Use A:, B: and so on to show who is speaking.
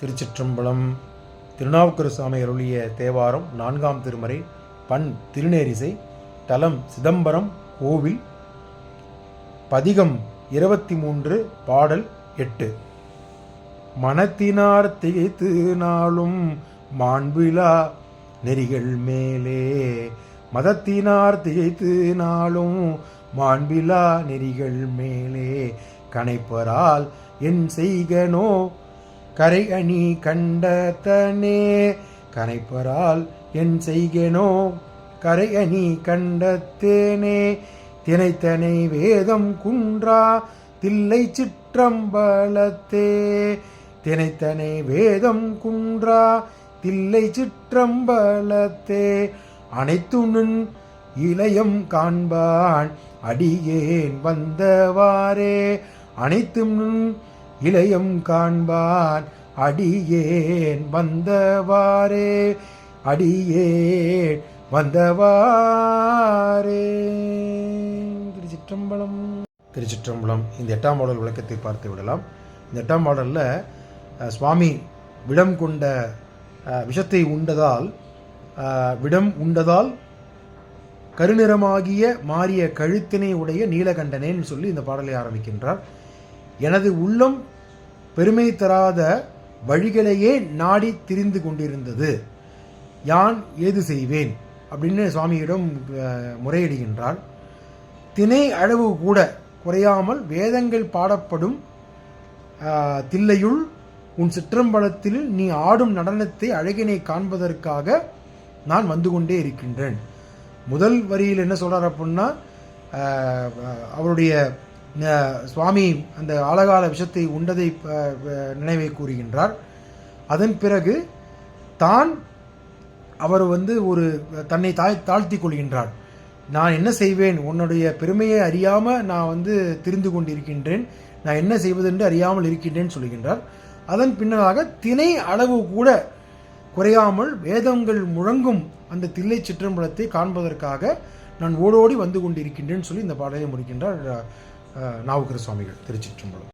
A: திருச்சிற்றம்பலம். திருநாவுக்கரசு சுவாமி அருளிய தேவாரம் 4ஆம் திருமுறை, பண் திருநேரிசை, தலம் சிதம்பரம் கோவில், பதிகம் 23, பாடல் 8. மனத்தினார் திகைத்து நாளும் மாண்பிலா நெறிகள் மேலே, மதத்தினார் திகைத்து நாளும் மாண்பிலா நெறிகள் மேலே, கனைப்பரால் என் செய்கனோ கரை அணி கண்டத்தனே, கனைப்பரால் என் செய்கனோ கரை அணி கண்டத்தேனே, தினைத்தனை வேதம் குன்றா தில்லை சிற்றம்பலத்தே, தினைத்தனை வேதம் குன்றா தில்லை சிற்றம்பலத்தே, அனைத்துனுன் இளையம் காண்பான் அடியேன் வந்தவாறே, அனைத்தும் இளையம் காண்பான் அடியேன் வந்தவாறே, அடியேன் வந்தவாறே. திருச்சிற்றம்பலம். திருச்சிற்றம்பலம். இந்த 8ஆம் பாடல் விளக்கத்தை பார்த்து விடலாம். இந்த 8ஆம் பாடலில் சுவாமி விடம் கொண்ட விஷத்தை உண்டதால், விடம் உண்டதால் கருநிறமாகிய மாறிய கழுத்தினை உடைய நீலகண்டனேன்னு சொல்லி இந்த பாடலை ஆரம்பிக்கின்றார். எனது உள்ளம் பெருமை தராத வழிகளையே நாடி திரிந்து கொண்டிருந்தது, யான் ஏது செய்வேன் அப்படின்னு சுவாமியிடம் முறையிடுகின்றார். தினை அளவு கூட குறையாமல் வேதங்கள் பாடப்படும் தில்லையுள் உன் சிற்றம்பலத்தில் நீ ஆடும் நடனத்தை அழகினை காண்பதற்காக நான் வந்து கொண்டே இருக்கின்றேன். முதல் வரியில் என்ன சொல்கிறார் அப்படின்னா, அவருடைய சுவாமி அந்த ஆழகால விஷத்தை உண்டதை நினைவை கூறுகின்றார். அதன் பிறகு தான் அவர் ஒரு தன்னை தாழ்த்தி கொள்கின்றார். நான் என்ன செய்வேன், உன்னுடைய பெருமையை அறியாமல் நான் தெரிந்து கொண்டிருக்கின்றேன், நான் என்ன செய்வதென்று அறியாமல் இருக்கின்றேன் சொல்கின்றார். அதன் பின்னராக தினை அளவு கூட குறையாமல் வேதங்கள் முழங்கும் அந்த தில்லை சிற்றம்பலத்தை காண்பதற்காக நான் ஓடோடி வந்து கொண்டிருக்கின்றேன் சொல்லி இந்த பாடலை முடிக்கின்றார் நாவுக்கரசு சுவாமிகள். திருச்சிற்றம்பலம்.